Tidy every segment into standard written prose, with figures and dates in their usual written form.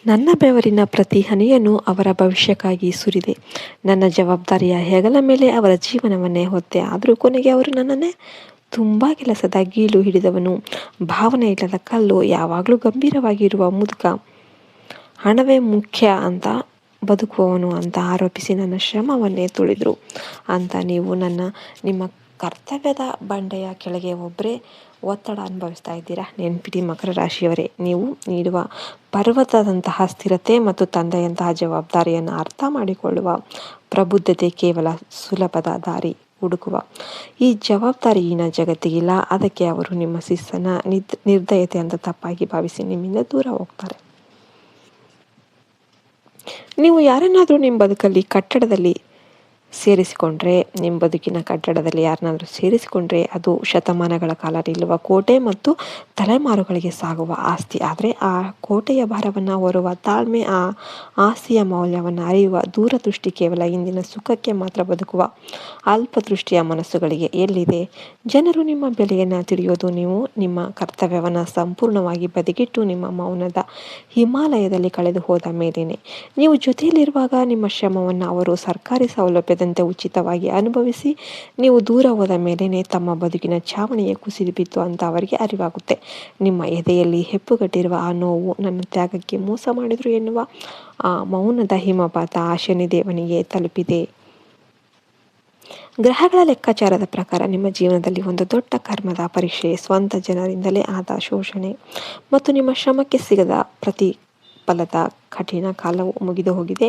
ನನ್ನ ಬೆವರಿನ ಪ್ರತಿ ಹನಿಯನ್ನು ಅವರ ಭವಿಷ್ಯಕ್ಕಾಗಿ ಸುರಿದೆ. ನನ್ನ ಜವಾಬ್ದಾರಿಯ ಹೆಗಲ ಮೇಲೆ ಅವರ ಜೀವನವನ್ನೇ ಹೊತ್ತೆ. ಆದರೂ ಕೊನೆಗೆ ಅವರು ನನ್ನನ್ನೇ ತುಂಬ ಕೆಲಸದ ಗೀಳು ಹಿಡಿದವನು, ಭಾವನೆ ಇಲ್ಲದ ಕಲ್ಲು, ಯಾವಾಗಲೂ ಗಂಭೀರವಾಗಿರುವ ಮುದುಕ, ಹಣವೇ ಮುಖ್ಯ ಅಂತ ಬದುಕುವವನು ಅಂತ ಆರೋಪಿಸಿ ನನ್ನ ಶ್ರಮವನ್ನೇ ತುಳಿದ್ರು ಅಂತ ನಿಮ್ಮ ಕರ್ತವ್ಯದ ಬಂಡೆಯ ಕೆಳಗೆ ಒಬ್ಬರೇ ಒತ್ತಡ ಅನುಭವಿಸ್ತಾ ಇದ್ದೀರಾ. ನೆನ್ಪಿಡಿ ಮಕರ ರಾಶಿಯವರೇ, ನೀವು ನೀಡುವ ಪರ್ವತದಂತಹ ಸ್ಥಿರತೆ ಮತ್ತು ತಂದೆಯಂತಹ ಜವಾಬ್ದಾರಿಯನ್ನು ಅರ್ಥ ಮಾಡಿಕೊಳ್ಳುವ ಪ್ರಬುದ್ಧತೆ ಕೇವಲ ಸುಲಭದ ದಾರಿ ಹುಡುಕುವ ಈ ಜವಾಬ್ದಾರಿಯಿನ ಜಗತ್ತಿಗಿಲ್ಲ. ಅದಕ್ಕೆ ಅವರು ನಿಮ್ಮ ಶಿಸ್ತನ್ನ ನಿರ್ದಯತೆ ಅಂತ ತಪ್ಪಾಗಿ ಭಾವಿಸಿ ನಿಮ್ಮಿಂದ ದೂರ ಹೋಗ್ತಾರೆ. ನೀವು ಯಾರನ್ನಾದರೂ ನಿಮ್ಮ ಬದುಕಲ್ಲಿ ನಿಮ್ಮ ಬದುಕಿನ ಕಟ್ಟಡದಲ್ಲಿ ಯಾರನ್ನಾದರೂ ಸೇರಿಸಿಕೊಂಡ್ರೆ ಅದು ಶತಮಾನಗಳ ಕಾಲ ನಿಲ್ಲುವ ಕೋಟೆ ಮತ್ತು ತಲೆಮಾರುಗಳಿಗೆ ಸಾಗುವ ಆಸ್ತಿ. ಆದರೆ ಆ ಕೋಟೆಯ ಭಾರವನ್ನು ಹೊರುವ ತಾಳ್ಮೆ, ಆ ಆಸ್ತಿಯ ಮೌಲ್ಯವನ್ನು ಅರಿಯುವ ದೂರದೃಷ್ಟಿ ಕೇವಲ ಇಂದಿನ ಸುಖಕ್ಕೆ ಮಾತ್ರ ಬದುಕುವ ಅಲ್ಪದೃಷ್ಟಿಯ ಮನಸ್ಸುಗಳಿಗೆ ಎಲ್ಲಿದೆ? ಜನರು ನಿಮ್ಮ ಬೆಲೆಯನ್ನು ತಿಳಿಯೋದು ನೀವು ನಿಮ್ಮ ಕರ್ತವ್ಯವನ್ನು ಸಂಪೂರ್ಣವಾಗಿ ಬದಿಗಿಟ್ಟು ನಿಮ್ಮ ಮೌನದ ಹಿಮಾಲಯದಲ್ಲಿ ಕಳೆದು ಹೋದ ಮೇಲೇನೆ. ನೀವು ಜೊತೆಯಲ್ಲಿರುವಾಗ ನಿಮ್ಮ ಶ್ರಮವನ್ನು ಅವರು ಸರ್ಕಾರಿ ಸೌಲಭ್ಯದಂತೆ ಉಚಿತವಾಗಿ ಅನುಭವಿಸಿ, ನೀವು ದೂರ ಹೋದ ಮೇಲೇನೆ ತಮ್ಮ ಬದುಕಿನ ಛಾವಣಿಯೇ ಕುಸಿದು ಬಿತ್ತು ಅಂತ ಅವರಿಗೆ ಅರಿವಾಗುತ್ತೆ. ನಿಮ್ಮ ಎದೆಯಲ್ಲಿ ಹೆಪ್ಪುಗಟ್ಟಿರುವ ಆ ನೋವು ನನ್ನ ತ್ಯಾಗಕ್ಕೆ ಮೋಸ ಮಾಡಿದ್ರು ಎನ್ನುವ ಆ ಮೌನದ ಹಿಮಪಾತ ಆ ಶನಿದೇವನಿಗೆ ತಲುಪಿದೆ. ಗ್ರಹಗಳ ಲೆಕ್ಕಾಚಾರದ ಪ್ರಕಾರ ನಿಮ್ಮ ಜೀವನದಲ್ಲಿ ಒಂದು ದೊಡ್ಡ ಕರ್ಮದ ಪರೀಕ್ಷೆ, ಸ್ವಂತ ಜನರಿಂದಲೇ ಆದ ಶೋಷಣೆ ಮತ್ತು ನಿಮ್ಮ ಶ್ರಮಕ್ಕೆ ಸಿಗದ ಪ್ರತಿಫಲದ ಕಠಿಣ ಕಾಲವು ಮುಗಿದು ಹೋಗಿದೆ.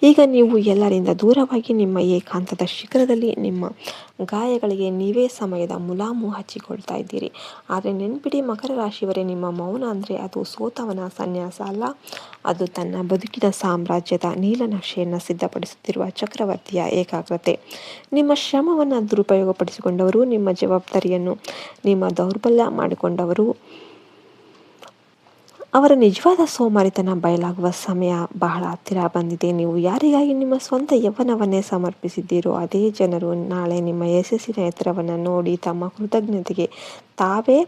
ಈಗ ನೀವು ಎಲ್ಲರಿಂದ ದೂರವಾಗಿ ನಿಮ್ಮ ಏಕಾಂತದ ಶಿಖರದಲ್ಲಿ ನಿಮ್ಮ ಗಾಯಗಳಿಗೆ ನೀವೇ ಸಮಯದ ಮುಲಾಮು ಹಚ್ಚಿಕೊಳ್ತಾ ಇದ್ದೀರಿ. ಆದರೆ ನೆನ್ಪಿಡಿ ಮಕರ ರಾಶಿಯವರೇ, ನಿಮ್ಮ ಮೌನ ಅಂದರೆ ಅದು ಸೋತವನ ಸನ್ಯಾಸ ಅಲ್ಲ, ಅದು ತನ್ನ ಬದುಕಿನ ಸಾಮ್ರಾಜ್ಯದ ನೀಲನಕ್ಷೆಯನ್ನು ಸಿದ್ಧಪಡಿಸುತ್ತಿರುವ ಚಕ್ರವರ್ತಿಯ ಏಕಾಗ್ರತೆ. ನಿಮ್ಮ ಶ್ರಮವನ್ನು ದುರುಪಯೋಗಪಡಿಸಿಕೊಂಡವರು, ನಿಮ್ಮ ಜವಾಬ್ದಾರಿಯನ್ನು ನಿಮ್ಮ ದೌರ್ಬಲ್ಯ ಮಾಡಿಕೊಂಡವರು, ಅವರ ನಿಜವಾದ ಸೋಮಾರಿತನ ಬಯಲಾಗುವ ಸಮಯ ಬಹಳ ಹತ್ತಿರ ಬಂದಿದೆ. ನೀವು ಯಾರಿಗಾಗಿ ನಿಮ್ಮ ಸ್ವಂತ ಯೌವನವನ್ನೇ ಸಮರ್ಪಿಸಿದ್ದೀರೋ ಅದೇ ಜನರು ನಾಳೆ ನಿಮ್ಮ ಯಶಸ್ಸಿನ ಎತ್ತರವನ್ನು ನೋಡಿ ತಮ್ಮ ಕೃತಜ್ಞತೆಗೆ ತಾವೇ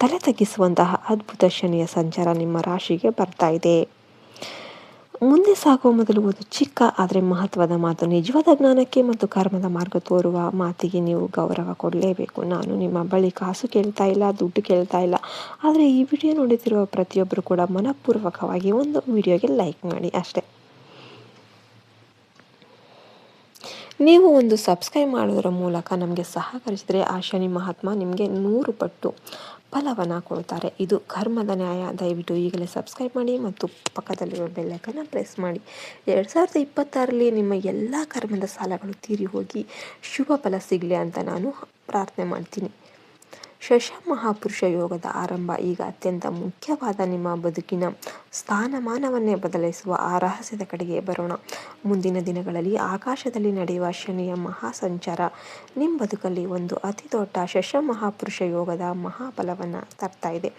ತಲೆ ತಗ್ಗಿಸುವಂತಹ ಅದ್ಭುತ ಶನಿಯ ಸಂಚಾರ ನಿಮ್ಮ ರಾಶಿಗೆ ಬರ್ತಾ ಇದೆ. ಮುಂದೆ ಸಾಗುವ ಮೊದಲು ಒಂದು ಚಿಕ್ಕ ಆದರೆ ಮಹತ್ವದ ಮಾತು. ನಿಜವಾದ ಜ್ಞಾನಕ್ಕೆ ಮತ್ತು ಕರ್ಮದ ಮಾರ್ಗ ತೋರುವ ಮಾತಿಗೆ ನೀವು ಗೌರವ ಕೊಡಲೇಬೇಕು. ನಾನು ನಿಮ್ಮ ಬಳಿ ಕಾಸು ಕೇಳ್ತಾ ಇಲ್ಲ, ದುಡ್ಡು ಕೇಳ್ತಾ ಇಲ್ಲ. ಆದರೆ ಈ ವಿಡಿಯೋ ನೋಡುತ್ತಿರುವ ಪ್ರತಿಯೊಬ್ಬರು ಕೂಡ ಮನಪೂರ್ವಕವಾಗಿ ಒಂದು ವಿಡಿಯೋಗೆ ಲೈಕ್ ಮಾಡಿ ಅಷ್ಟೇ. ನೀವು ಒಂದು ಸಬ್ಸ್ಕ್ರೈಬ್ ಮಾಡೋದರ ಮೂಲಕ ನಮಗೆ ಸಹಕರಿಸಿದರೆ ಆ ಶನಿ ಮಹಾತ್ಮ ನಿಮಗೆ 100 ಪಟ್ಟು ಫಲವನ್ನು ಕೊಡ್ತಾರೆ. ಇದು ಕರ್ಮದ ನ್ಯಾಯ. ದಯವಿಟ್ಟು ಈಗಲೇ ಸಬ್ಸ್ಕ್ರೈಬ್ ಮಾಡಿ ಮತ್ತು ಪಕ್ಕದಲ್ಲಿರುವ ಬೆಲ್ಲೈಕನ್ನ ಪ್ರೆಸ್ ಮಾಡಿ. 2026ರಲ್ಲಿ ನಿಮ್ಮ ಎಲ್ಲ ಕರ್ಮದ ಸಾಲಗಳು ತೀರಿ ಹೋಗಿ ಶುಭ ಫಲ ಸಿಗಲಿ ಅಂತ ನಾನು ಪ್ರಾರ್ಥನೆ ಮಾಡ್ತೀನಿ. ಶಶ ಮಹಾಪುರುಷ ಯೋಗದ ಆರಂಭ ಈಗ ಅತ್ಯಂತ ಮುಖ್ಯವಾದ ನಿಮ್ಮ ಬದುಕಿನ ಸ್ಥಾನಮಾನವನ್ನೇ ಬದಲಿಸುವ ಆ ರಹಸ್ಯದ ಕಡೆಗೆ ಬರೋಣ. ಮುಂದಿನ ದಿನಗಳಲ್ಲಿ ಆಕಾಶದಲ್ಲಿ ನಡೆಯುವ ಶನಿಯ ಮಹಾ ಸಂಚಾರ ನಿಮ್ಮ ಬದುಕಲ್ಲಿ ಒಂದು ಅತಿ ದೊಡ್ಡ ಶಶ ಮಹಾಪುರುಷ ಯೋಗದ ಮಹಾಫಲವನ್ನು ತರ್ತಾ ಇದೆ.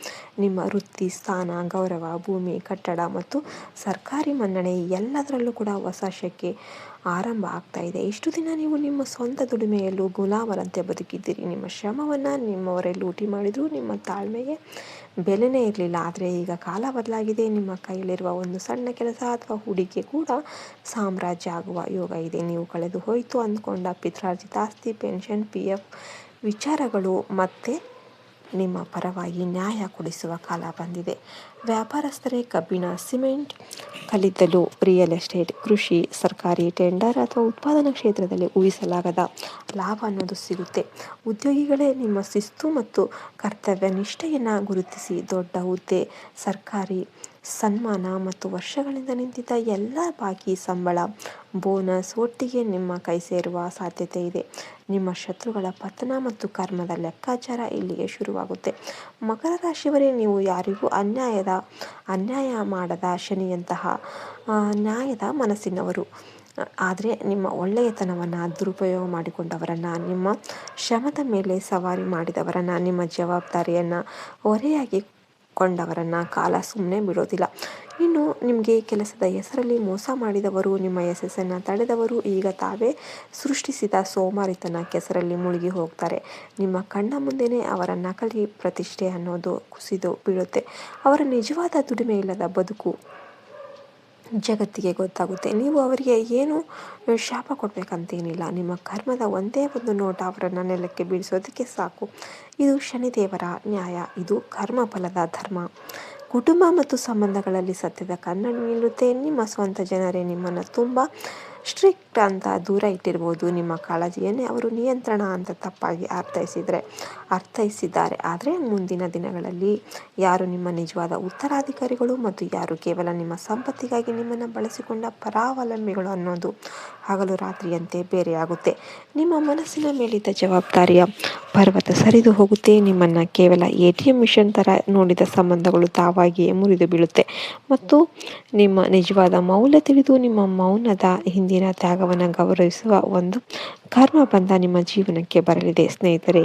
ನಿಮ್ಮ ವೃತ್ತಿ, ಸ್ಥಾನ, ಗೌರವ, ಭೂಮಿ, ಕಟ್ಟಡ ಮತ್ತು ಸರ್ಕಾರಿ ಮನ್ನಣೆ ಎಲ್ಲದರಲ್ಲೂ ಕೂಡ ಹೊಸ ಶಕೆ ಆರಂಭ ಆಗ್ತಾ ಇದೆ. ಇಷ್ಟು ದಿನ ನೀವು ನಿಮ್ಮ ಸ್ವಂತ ದುಡಿಮೆಯಲ್ಲೂ ಗುಲಾಮರಂತೆ ಬದುಕಿದ್ದೀರಿ. ನಿಮ್ಮ ಶ್ರಮವನ್ನು ನಿಮ್ಮವರೇ ಲೂಟಿ ಮಾಡಿದ್ರು, ನಿಮ್ಮ ತಾಳ್ಮೆಗೆ ಬೆಲೆನೇ ಇರಲಿಲ್ಲ. ಆದರೆ ಈಗ ಕಾಲ ಬದಲಾಗಿದೆ. ನಿಮ್ಮ ಕೈಯಲ್ಲಿರುವ ಒಂದು ಸಣ್ಣ ಕೆಲಸ ಅಥವಾ ಹೂಡಿಕೆ ಕೂಡ ಸಾಮ್ರಾಜ್ಯ ಆಗುವ ಯೋಗ ಇದೆ. ನೀವು ಕಳೆದು ಹೋಯಿತು ಅಂದ್ಕೊಂಡ ಪಿತ್ರಾರ್ಜಿತ ಆಸ್ತಿ, ಪೆನ್ಷನ್, PF ವಿಚಾರಗಳು ಮತ್ತೆ ನಿಮ್ಮ ಪರವಾಗಿ ನ್ಯಾಯ ಕೊಡಿಸುವ ಕಾಲ ಬಂದಿದೆ. ವ್ಯಾಪಾರಸ್ಥರೇ ಕಬ್ಬಿಣ, ಸಿಮೆಂಟ್, ಕಲ್ಲಿದ್ದಲು, ರಿಯಲ್ ಎಸ್ಟೇಟ್, ಕೃಷಿ, ಸರ್ಕಾರಿ ಟೆಂಡರ್ ಅಥವಾ ಉತ್ಪಾದನಾ ಕ್ಷೇತ್ರದಲ್ಲಿ ಊಹಿಸಲಾಗದ ಲಾಭ ಅನ್ನೋದು ಸಿಗುತ್ತೆ. ಉದ್ಯೋಗಿಗಳೇ, ನಿಮ್ಮ ಶಿಸ್ತು ಮತ್ತು ಕರ್ತವ್ಯ ನಿಷ್ಠೆಯನ್ನು ಗುರುತಿಸಿ ದೊಡ್ಡ ಹುದ್ದೆ, ಸರ್ಕಾರಿ ಸನ್ಮಾನ ಮತ್ತು ವರ್ಷಗಳಿಂದ ನಿಂತಿದ್ದ ಎಲ್ಲ ಬಾಕಿ ಸಂಬಳ, ಬೋನಸ್ ಒಟ್ಟಿಗೆ ನಿಮ್ಮ ಕೈ ಸೇರುವ ಸಾಧ್ಯತೆ ಇದೆ. ನಿಮ್ಮ ಶತ್ರುಗಳ ಪತನ ಮತ್ತು ಕರ್ಮದ ಲೆಕ್ಕಾಚಾರ ಇಲ್ಲಿಗೆ ಶುರುವಾಗುತ್ತೆ. ಮಕರ ರಾಶಿಯವರೇ, ನೀವು ಯಾರಿಗೂ ಅನ್ಯಾಯ ಮಾಡದ ಶನಿಯಂತಹ ನ್ಯಾಯದ ಮನಸ್ಸಿನವರು. ಆದರೆ ನಿಮ್ಮ ಒಳ್ಳೆಯತನವನ್ನು ದುರುಪಯೋಗ ಮಾಡಿಕೊಂಡವರನ್ನು, ನಿಮ್ಮ ಶ್ರಮದ ಮೇಲೆ ಸವಾರಿ ಮಾಡಿದವರನ್ನು, ನಿಮ್ಮ ಜವಾಬ್ದಾರಿಯನ್ನು ಹೊರೆಯಾಗಿ ಕೊಂಡವರನ್ನು ಕಾಲ ಸುಮ್ಮನೆ ಬಿಡೋದಿಲ್ಲ. ಇನ್ನು ನಿಮಗೆ ಕೆಲಸದ ಹೆಸರಲ್ಲಿ ಮೋಸ ಮಾಡಿದವರು, ನಿಮ್ಮ ಯಶಸ್ಸನ್ನು ತಡೆದವರು ಈಗ ತಾವೇ ಸೃಷ್ಟಿಸಿದ ಸೋಮಾರಿತನ ಕೆಸರಲ್ಲಿ ಮುಳುಗಿ ಹೋಗ್ತಾರೆ. ನಿಮ್ಮ ಕಣ್ಣ ಮುಂದೆನೇ ಅವರ ನಕಲಿ ಪ್ರತಿಷ್ಠೆ ಅನ್ನೋದು ಕುಸಿದು ಬೀಳುತ್ತೆ. ಅವರ ನಿಜವಾದ ದುಡಿಮೆ ಇಲ್ಲದ ಬದುಕು ಜಗತ್ತಿಗೆ ಗೊತ್ತಾಗುತ್ತೆ. ನೀವು ಅವರಿಗೆ ಏನು ಶಾಪ ಕೊಡಬೇಕಂತೇನಿಲ್ಲ. ನಿಮ್ಮ ಕರ್ಮದ ಒಂದೇ ಒಂದು ನೋಟ ಅವರನ್ನು ನೆಲಕ್ಕೆ ಬೀಳಿಸೋದಕ್ಕೆ ಸಾಕು. ಇದು ಶನಿದೇವರ ನ್ಯಾಯ. ಇದು ಕರ್ಮಫಲದ ಧರ್ಮ. ಕುಟುಂಬ ಮತ್ತು ಸಂಬಂಧಗಳಲ್ಲಿ ಸತ್ಯದ ಕನ್ನಡಿ ನಿಲ್ಲುತ್ತೆ. ನಿಮ್ಮ ಸ್ವಂತ ಜನರೇ ನಿಮ್ಮನ್ನು ತುಂಬ ಸ್ಟ್ರಿಕ್ಟ್ ಅಂತ ದೂರ ಇಟ್ಟಿರ್ಬೋದು. ನಿಮ್ಮ ಕಾಳಜಿಯನ್ನೇ ಅವರು ನಿಯಂತ್ರಣ ಅಂತ ತಪ್ಪಾಗಿ ಅರ್ಥೈಸಿದ್ದಾರೆ. ಆದರೆ ಮುಂದಿನ ದಿನಗಳಲ್ಲಿ ಯಾರು ನಿಮ್ಮ ನಿಜವಾದ ಉತ್ತರಾಧಿಕಾರಿಗಳು ಮತ್ತು ಯಾರು ಕೇವಲ ನಿಮ್ಮ ಸಂಪತ್ತಿಗಾಗಿ ನಿಮ್ಮನ್ನು ಬಳಸಿಕೊಂಡ ಪರಾವಲಂಬಿಗಳು ಅನ್ನೋದು ಹಗಲು ರಾತ್ರಿಯಂತೆ ಬೇರೆಯಾಗುತ್ತೆ. ನಿಮ್ಮ ಮನಸ್ಸಿನ ಮೇಲಿದ್ದ ಜವಾಬ್ದಾರಿಯ ಪರ್ವತ ಸರಿದು ಹೋಗುತ್ತೆ. ನಿಮ್ಮನ್ನು ಕೇವಲ ATM ಮಿಷನ್ ಥರ ನೋಡಿದ ಸಂಬಂಧಗಳು ತಾವಾಗಿಯೇ ಮುರಿದು ಬೀಳುತ್ತೆ ಮತ್ತು ನಿಮ್ಮ ನಿಜವಾದ ಮೌಲ್ಯ ತಿಳಿದು ನಿಮ್ಮ ಮೌನದ ಹಿಂದಿನ ತ್ಯಾಗವನ್ನು ಗೌರವಿಸುವ ಒಂದು ಕರ್ಮ ಬಂಧ ನಿಮ್ಮ ಜೀವನಕ್ಕೆ ಬರಲಿದೆ. ಸ್ನೇಹಿತರೆ,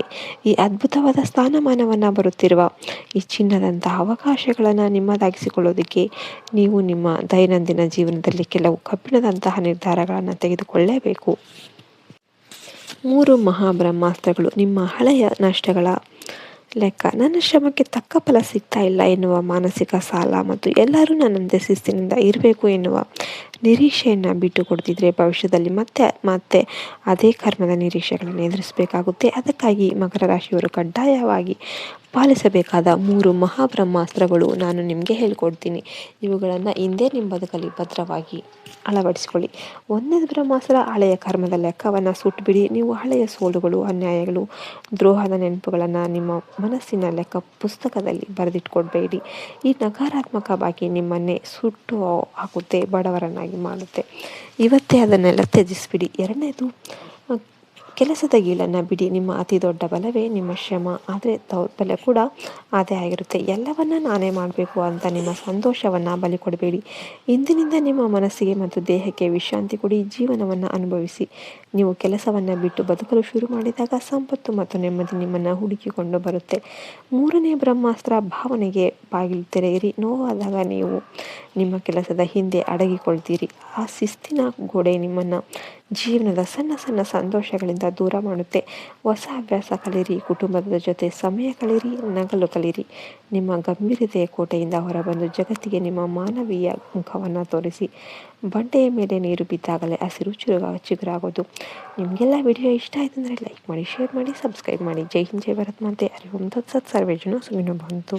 ಈ ಅದ್ಭುತವಾದ ಸ್ಥಾನಮಾನವನ್ನು ಬರುತ್ತಿರುವ ಈ ಚಿನ್ನದಂತಹ ಅವಕಾಶಗಳನ್ನು ನಿಮ್ಮದಾಗಿಸಿಕೊಳ್ಳೋದಕ್ಕೆ ನೀವು ನಿಮ್ಮ ದೈನಂದಿನ ಜೀವನದಲ್ಲಿ ಕೆಲವು ಕಬ್ಬಿಣದಂತಹ ನಿರ್ಧಾರಗಳನ್ನು ತೆಗೆದುಕೊಳ್ಳಲೇಬೇಕು. 3 ಮಹಾಬ್ರಹ್ಮಾಸ್ತ್ರಗಳು. ನಿಮ್ಮ ಹಳೆಯ ನಷ್ಟಗಳ ಲೆಕ್ಕ. ನನ್ನ ಶ್ರಮಕ್ಕೆ ತಕ್ಕ ಫಲ ಸಿಗ್ತಾ ಇಲ್ಲ ಎನ್ನುವ ಮಾನಸಿಕ ಸಾಲ ಮತ್ತು ಎಲ್ಲರೂ ನನ್ನಂತೆ ಶಿಸ್ತಿನಿಂದ ಇರಬೇಕು ಎನ್ನುವ ನಿರೀಕ್ಷೆಯನ್ನು ಬಿಟ್ಟು ಕೊಡ್ತಿದ್ರೆ ಭವಿಷ್ಯದಲ್ಲಿ ಮತ್ತೆ ಅದೇ ಕರ್ಮದ ನಿರೀಕ್ಷೆಗಳನ್ನು ಎದುರಿಸಬೇಕಾಗುತ್ತೆ. ಅದಕ್ಕಾಗಿ ಮಕರ ರಾಶಿಯವರು ಕಡ್ಡಾಯವಾಗಿ ಪಾಲಿಸಬೇಕಾದ 3 ಮಹಾಬ್ರಹ್ಮಾಸ್ತ್ರಗಳು ನಾನು ನಿಮಗೆ ಹೇಳ್ಕೊಡ್ತೀನಿ. ಇವುಗಳನ್ನು ಹಿಂದೆ ನಿಮ್ಮ ಬದುಕಲ್ಲಿ ಭದ್ರವಾಗಿ ಅಳವಡಿಸಿಕೊಳ್ಳಿ. 1ನೇ ಬ್ರಹ್ಮಾಸ್ತ್ರ, ಹಳೆಯ ಕರ್ಮದ ಲೆಕ್ಕವನ್ನು ಸುಟ್ಟುಬಿಡಿ. ನೀವು ಹಳೆಯ ಸೋಲುಗಳು, ಅನ್ಯಾಯಗಳು, ದ್ರೋಹದ ನೆನಪುಗಳನ್ನು ನಿಮ್ಮ ಮನಸ್ಸಿನ ಲೆಕ್ಕ ಪುಸ್ತಕದಲ್ಲಿ ಬರೆದಿಟ್ಕೊಡ್ಬೇಡಿ. ಈ ನಕಾರಾತ್ಮಕವಾಗಿ ನಿಮ್ಮನ್ನೇ ಸುಟ್ಟು ಹಾಕುತ್ತೆ, ಬಡವರನ್ನಾಗಿ ಮಾಡುತ್ತೆ. ಇವತ್ತೇ ಅದನ್ನೆಲ್ಲ ತ್ಯಜಿಸಿಬಿಡಿ. 2ನೇದು, ಕೆಲಸದ ಗೀಳನ್ನು ಬಿಡಿ. ನಿಮ್ಮ ಅತಿ ದೊಡ್ಡ ಬಲವೇ ನಿಮ್ಮ ಶ್ರಮ. ಆದರೆ ದೌರ್ಬಲ್ಯ ಕೂಡ ಅದೇ ಆಗಿರುತ್ತೆ. ಎಲ್ಲವನ್ನ ನಾನೇ ಮಾಡಬೇಕು ಅಂತ ನಿಮ್ಮ ಸಂತೋಷವನ್ನು ಬಲಿ ಕೊಡಬೇಡಿ. ಇಂದಿನಿಂದ ನಿಮ್ಮ ಮನಸ್ಸಿಗೆ ಮತ್ತು ದೇಹಕ್ಕೆ ವಿಶ್ರಾಂತಿ ಕೊಡಿ. ಜೀವನವನ್ನು ಅನುಭವಿಸಿ. ನೀವು ಕೆಲಸವನ್ನು ಬಿಟ್ಟು ಬದುಕಲು ಶುರು ಮಾಡಿದಾಗ ಸಂಪತ್ತು ಮತ್ತು ನೆಮ್ಮದಿ ನಿಮ್ಮನ್ನು ಹುಡುಕಿಕೊಂಡು ಬರುತ್ತೆ. 3ನೇ ಬ್ರಹ್ಮಾಸ್ತ್ರ, ಭಾವನೆಗೆ ಬಾಗಿಲು ತೆರೆಯಿರಿ. ನೋವಾದಾಗ ನೀವು ನಿಮ್ಮ ಕೆಲಸದ ಹಿಂದೆ ಅಡಗಿಕೊಳ್ತೀರಿ. ಆ ಶಿಸ್ತಿನ ಗೋಡೆ ನಿಮ್ಮನ್ನು ಜೀವನದ ಸಣ್ಣ ಸಣ್ಣ ಸಂತೋಷಗಳಿಂದ ದೂರ ಮಾಡುತ್ತೆ. ಹೊಸ ಅಭ್ಯಾಸ ಕಲಿಯಿರಿ. ಕುಟುಂಬದ ಜೊತೆ ಸಮಯ ಕಲಿಯಿರಿ. ನಗಲು ಕಲಿಯಿರಿ. ನಿಮ್ಮ ಗಂಭೀರತೆಯ ಕೋಟೆಯಿಂದ ಹೊರಬಂದು ಜಗತ್ತಿಗೆ ನಿಮ್ಮ ಮಾನವೀಯ ಮುಖವನ್ನು ತೋರಿಸಿ. ಬಂಡೆಯ ಮೇಲೆ ನೀರು ಬಿದ್ದಾಗಲೇ ಹಸಿರು ಚಿಗುರಾಗೋದು. ನಿಮಗೆಲ್ಲ ವಿಡಿಯೋ ಇಷ್ಟ ಆಯಿತು ಅಂದರೆ ಲೈಕ್ ಮಾಡಿ, ಶೇರ್ ಮಾಡಿ, ಸಬ್ಸ್ಕ್ರೈಬ್ ಮಾಡಿ. ಜೈ ಹಿಂದ್, ಜೈ ಭಾರತ್ ಮಾತೆ. ಹರಿ ಓಂ ತತ್ಸತ್. ಸರ್ವೇ ಜನ ಸುಖಿನೋ ಭವಂತು.